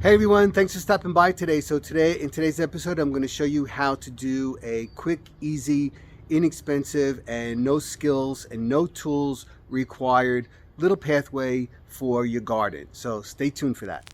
Hey everyone, thanks for stopping by today. In today's episode, I'm going to show you how to do a quick, easy, inexpensive, and no skills and no tools required little pathway for your garden. So stay tuned for that.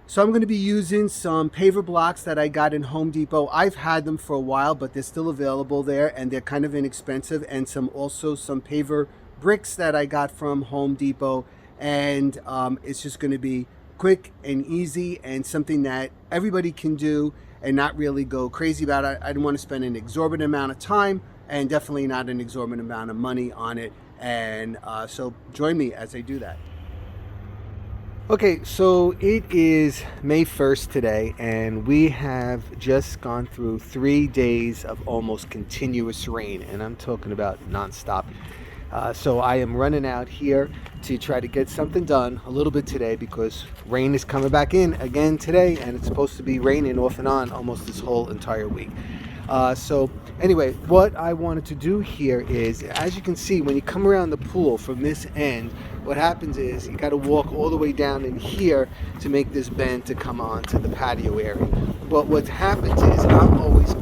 So I'm going to be using some paver blocks that I got in Home Depot. I've had them for a while, but they're still available there and they're kind of inexpensive. And some paver bricks that I got from Home Depot. And it's just going to be quick and easy and something that everybody can do and not really go crazy about it. I don't want to spend an exorbitant amount of time and definitely not an exorbitant amount of money on it. And so join me as I do that. Okay, so it is May 1st today, and we have just gone through 3 days of almost continuous rain, and I'm talking about nonstop. So I am running out here to try to get something done a little bit today because rain is coming back in again today, and it's supposed to be raining off and on almost this whole entire week. So anyway, what I wanted to do here is, as you can see, when you come around the pool from this end, what happens is you got to walk all the way down in here to make this bend to come on to the patio area. But what happens is I'm always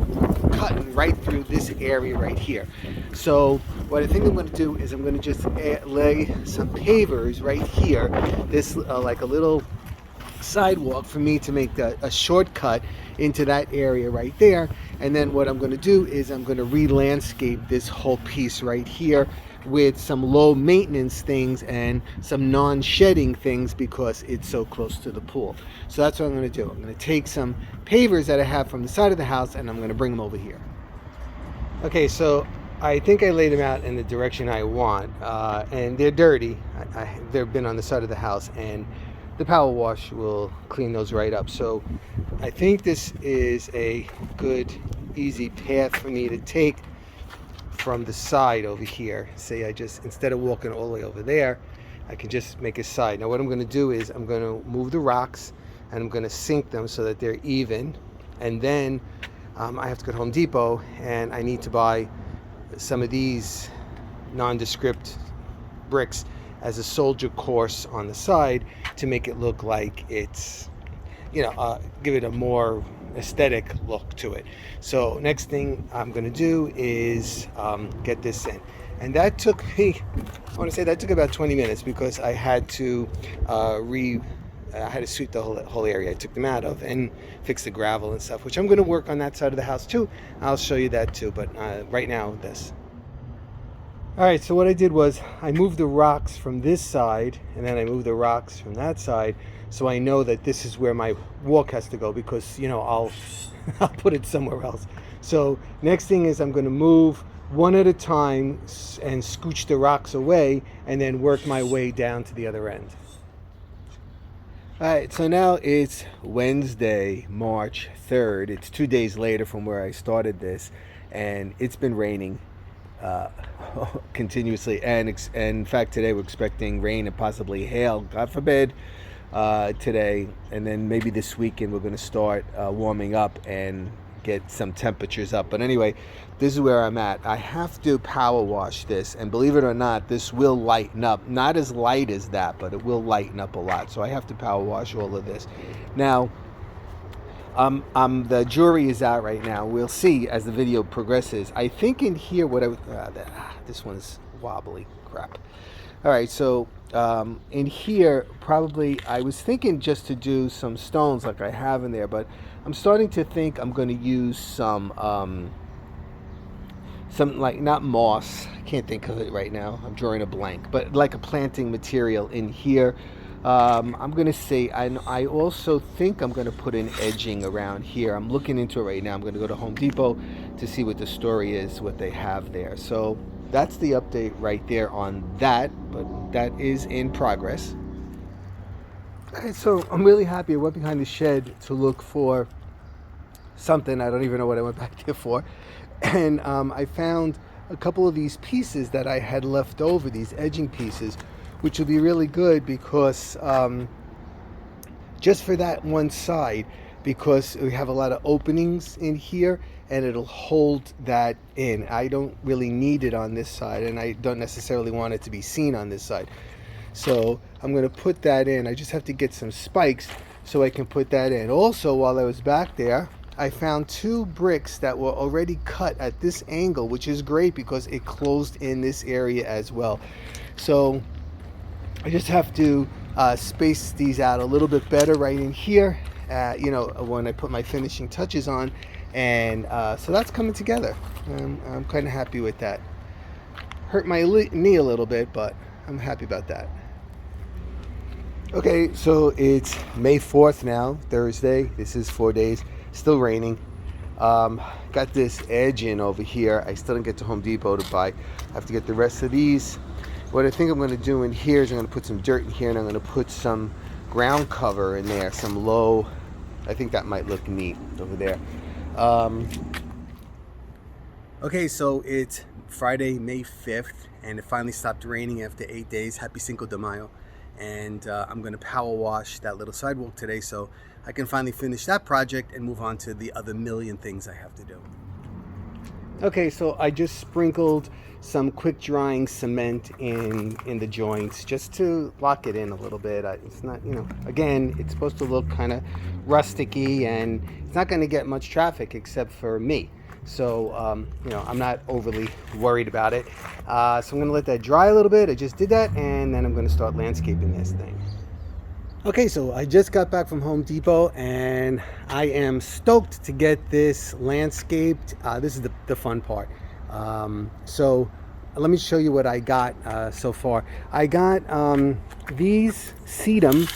cutting right through this area right here. So what I think I'm going to do is I'm going to just lay some pavers right here, this like a little sidewalk for me to make a shortcut into that area right there. And then what I'm going to do is I'm going to re-landscape this whole piece right here with some low maintenance things and some non-shedding things because it's so close to the pool. So that's what I'm going to do. I'm going to take some pavers that I have from the side of the house and I'm going to bring them over here. Okay, so I think I laid them out in the direction I want, and they're dirty. They've been on the side of the house, and the power wash will clean those right up. So I think this is a good, easy path for me to take from the side over here. Say I just, instead of walking all the way over there, I can just make a side. Now what I'm going to do is I'm going to move the rocks and I'm going to sink them so that they're even. And then I have to go to Home Depot and I need to buy some of these nondescript bricks as a soldier course on the side to make it look like it's, give it a more aesthetic look to it. So next thing I'm going to do is get this in, and that took me, I want to say that took about 20 minutes because I had to I had to sweep the whole area I took them out of and fix the gravel and stuff, which I'm going to work on that side of the house too. I'll show you that too, but right now this. Alright, so what I did was I moved the rocks from this side and then I moved the rocks from that side, so I know that this is where my walk has to go because, I'll put it somewhere else. So next thing is I'm going to move one at a time and scooch the rocks away and then work my way down to the other end. Alright, so now it's Wednesday, March 3rd. It's 2 days later from where I started this, and it's been raining continuously, and in fact today we're expecting rain and possibly hail, God forbid, today, and then maybe this weekend we're going to start warming up and get some temperatures up. But anyway, this is where I'm at. I have to power wash this, and believe it or not, this will lighten up. Not as light as that, but it will lighten up a lot. So I have to power wash all of this. Now, the jury is out right now. We'll see as the video progresses. I think in here this one's wobbly, crap. All right, so in here probably I was thinking just to do some stones like I have in there, but I'm starting to think I'm going to use some like, not moss, I can't think of it right now, I'm drawing a blank, but like a planting material in here. I'm going to say, I also think I'm going to put in edging around here. I'm looking into it right now. I'm going to go to Home Depot to see what the story is, what they have there. So that's the update right there on that, but that is in progress. Okay, so I'm really happy. I went behind the shed to look for something. I don't even know what I went back there for. And I found a couple of these pieces that I had left over, these edging pieces, which will be really good because just for that one side, because we have a lot of openings in here and it'll hold that in. I don't really need it on this side, and I don't necessarily want it to be seen on this side. So I'm going to put that in. I just have to get some spikes so I can put that in. Also, while I was back there, I found 2 bricks that were already cut at this angle, which is great because it closed in this area as well. So I just have to space these out a little bit better right in here, when I put my finishing touches on. And so that's coming together. I'm kind of happy with that. Hurt my knee a little bit, but I'm happy about that. Okay, so it's May 4th now, Thursday. This is 4 days. Still raining. Got this edge in over here. I still didn't get to Home Depot to buy. I have to get the rest of these. What I think I'm going to do in here is I'm going to put some dirt in here, and I'm going to put some ground cover in there, some low. I think that might look neat over there. Okay, so it's Friday, May 5th, and it finally stopped raining after 8 days. Happy Cinco de Mayo. And I'm going to power wash that little sidewalk today so I can finally finish that project and move on to the other million things I have to do. Okay, so I just sprinkled some quick drying cement in the joints just to lock it in a little bit. It's not, again, it's supposed to look kind of rusticy, and it's not going to get much traffic except for me. So, I'm not overly worried about it. So I'm going to let that dry a little bit. I just did that, and then I'm going to start landscaping this thing. Okay, so I just got back from Home Depot, and I am stoked to get this landscaped. This is the fun part. So let me show you what I got so far. I got these sedum,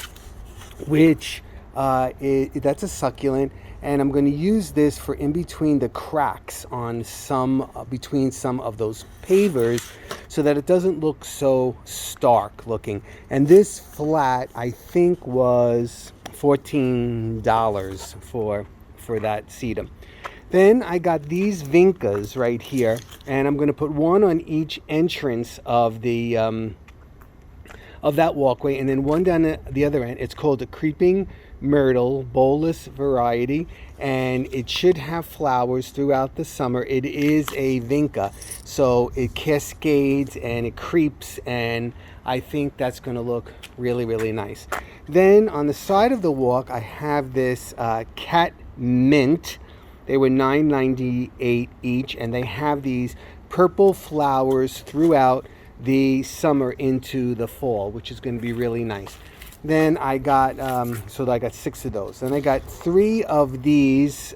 which that's a succulent, and I'm going to use this for in between the cracks on between some of those pavers, so that it doesn't look so stark looking. And this flat, I think, was $14 for that sedum. Then I got these vincas right here, and I'm going to put one on each entrance of the of that walkway, and then one down the other end. It's called a creeping myrtle bolus variety, and it should have flowers throughout the summer. It is a vinca, so it cascades and it creeps, and I think that's going to look really, really nice. Then on the side of the walk, I have this cat mint. They were $9.98 each, and they have these purple flowers throughout the summer into the fall, which is going to be really nice. Then I got, so I got 6 of those. Then I got 3 of these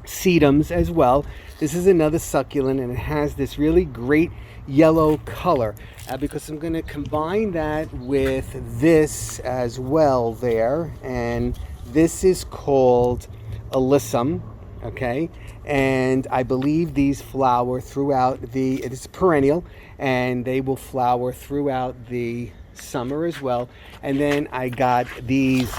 sedums as well. This is another succulent, and it has this really great yellow color because I'm going to combine that with this as well there. And this is called alyssum, okay? And I believe these flower throughout it's perennial, and they will flower throughout the summer as well. And then I got these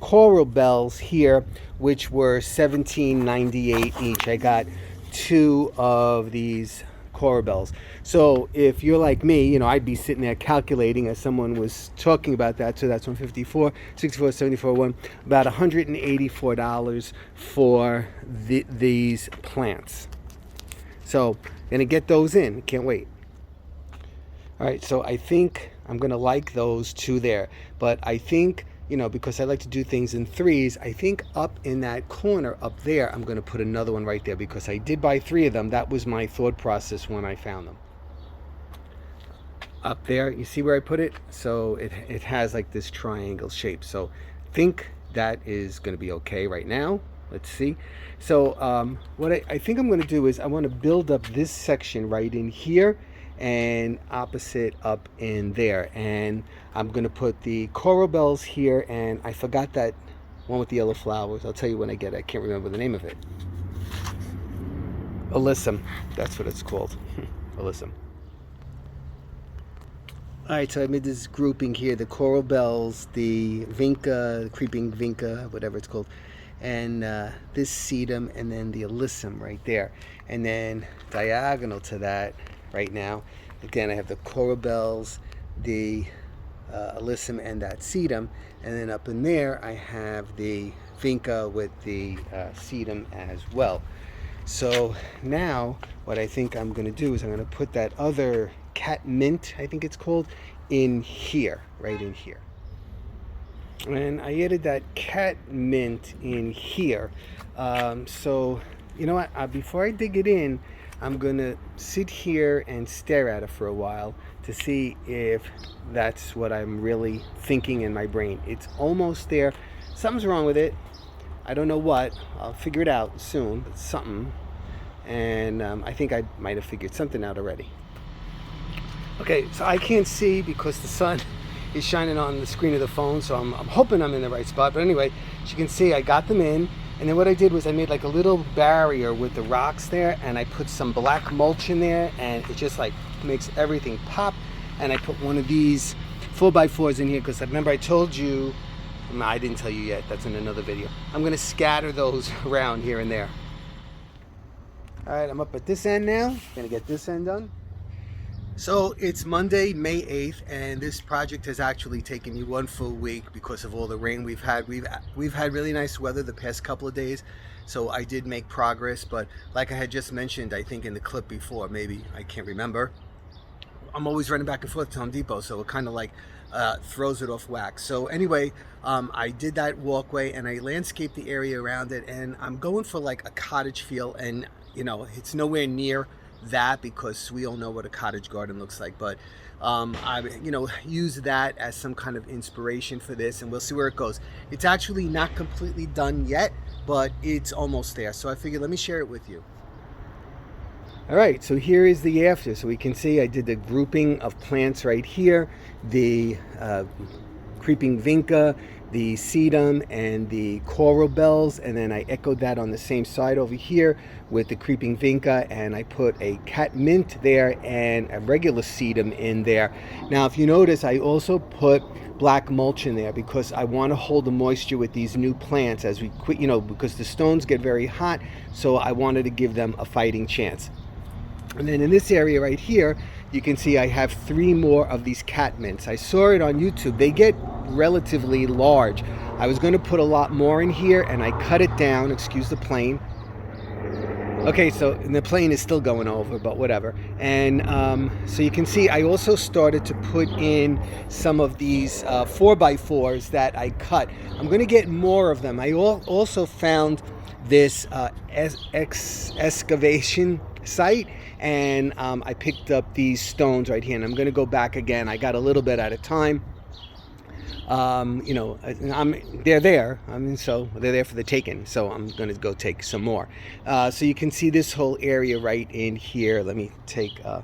coral bells here, which were $17.98 each. I got 2 of these coral bells. So if you're like me, I'd be sitting there calculating as someone was talking about that. So that's 154, 64, 74, 1, about $184 for these plants. So gonna get those in. Can't wait. All right, so I think I'm going to like those 2 there. But I think, because I like to do things in 3s, I think up in that corner up there, I'm going to put another one right there because I did buy 3 of them. That was my thought process when I found them. Up there, you see where I put it? So it has like this triangle shape. So I think that is going to be okay right now. Let's see. So what I think I'm going to do is I want to build up this section right in here, and opposite up in there, and I'm going to put the coral bells here, and I forgot that one with the yellow flowers. I'll tell you when I get it. I can't remember the name of it. Alyssum, that's what it's called. Alyssum. Alright, so I made this grouping here, the coral bells, the vinca, the creeping vinca, whatever it's called, and this sedum, and then the alyssum right there. And then diagonal to that right now, again, I have the coral bells, the alyssum and that sedum, and then up in there I have the vinca with the sedum as well. So now what I think I'm going to do is I'm going to put that other cat mint, I think it's called, in here, right in here. And I added that cat mint in here. So you know what, before I dig it in, I'm going to sit here and stare at it for a while to see if that's what I'm really thinking in my brain. It's almost there. Something's wrong with it. I don't know what. I'll figure it out soon. But something. And I think I might have figured something out already. Okay, so I can't see because the sun is shining on the screen of the phone, so I'm hoping I'm in the right spot. But anyway, as you can see, I got them in. And then what I did was I made like a little barrier with the rocks there, and I put some black mulch in there, and it just like makes everything pop. And I put one of these 4x4s in here because I remember I told you, no, I didn't tell you yet, that's in another video. I'm gonna scatter those around here and there. All right, I'm up at this end now. Gonna get this end done. So it's Monday, May 8th, and this project has actually taken me 1 full week because of all the rain we've had. We've had really nice weather the past couple of days, so I did make progress. But like I had just mentioned, I think in the clip before, maybe, I can't remember, I'm always running back and forth to Home Depot, so it kind of like throws it off whack. So anyway, I did that walkway and I landscaped the area around it, and I'm going for like a cottage feel, and you know, it's nowhere near that because we all know what a cottage garden looks like, but I use that as some kind of inspiration for this, and we'll see where it goes. It's actually not completely done yet, but it's almost there, so I figured let me share it with you. All right, so here is the after. So we can see I did the grouping of plants right here, the creeping vinca, the sedum, and the coral bells, and then I echoed that on the same side over here with the creeping vinca, and I put a cat mint there and a regular sedum in there. Now if you notice, I also put black mulch in there because I want to hold the moisture with these new plants as we quit, because the stones get very hot, so I wanted to give them a fighting chance. And then in this area right here, you can see I have 3 more of these cat mints. I saw it on YouTube. They get relatively large. I was going to put a lot more in here, and I cut it down. Excuse the plane. Okay, so the plane is still going over, but whatever. And so you can see I also started to put in some of these 4x4s that I cut. I'm going to get more of them. I also found this excavation site, and I picked up these stones right here, and I'm going to go back again. I got a little bit at a time. They're there. So they're there for the taking. So I'm going to go take some more. So you can see this whole area right in here. Let me take a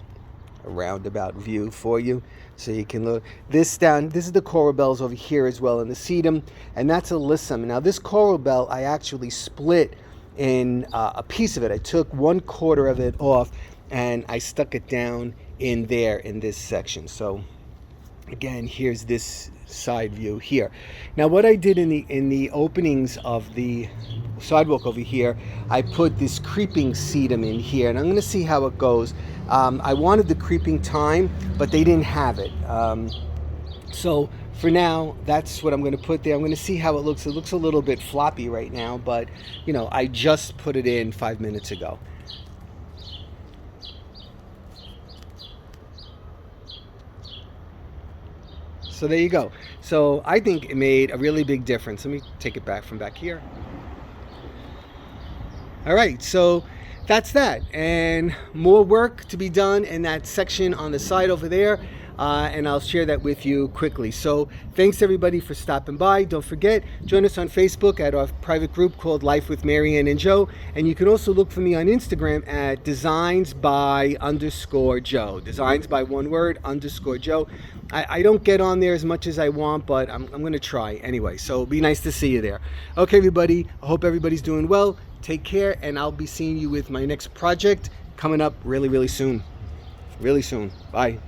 roundabout view for you, so you can look this down. This is the coral bells over here as well, and the sedum, and that's alyssum. Now this coral bell I actually split in a piece of it. I took 1/4 of it off, and I stuck it down in there in this section. So again, here's this side view here. Now what I did in the openings of the sidewalk over here, I put this creeping sedum in here, and I'm going to see how it goes. I wanted the creeping thyme, but they didn't have it. So for now, that's what I'm going to put there. I'm going to see how it looks. It looks a little bit floppy right now, but I just put it in 5 minutes ago. So there you go. So I think it made a really big difference. Let me take it back from back here. All right, so that's that. And more work to be done in that section on the side over there. And I'll share that with you quickly. So thanks everybody for stopping by. Don't forget, join us on Facebook at our private group called Life with MaryAnn and Joe. And you can also look for me on Instagram at designs_by_Joe. Designs by one word, _Joe. I don't get on there as much as I want, but I'm going to try anyway. So it'll be nice to see you there. Okay, everybody. I hope everybody's doing well. Take care, and I'll be seeing you with my next project coming up really, really soon. Really soon. Bye.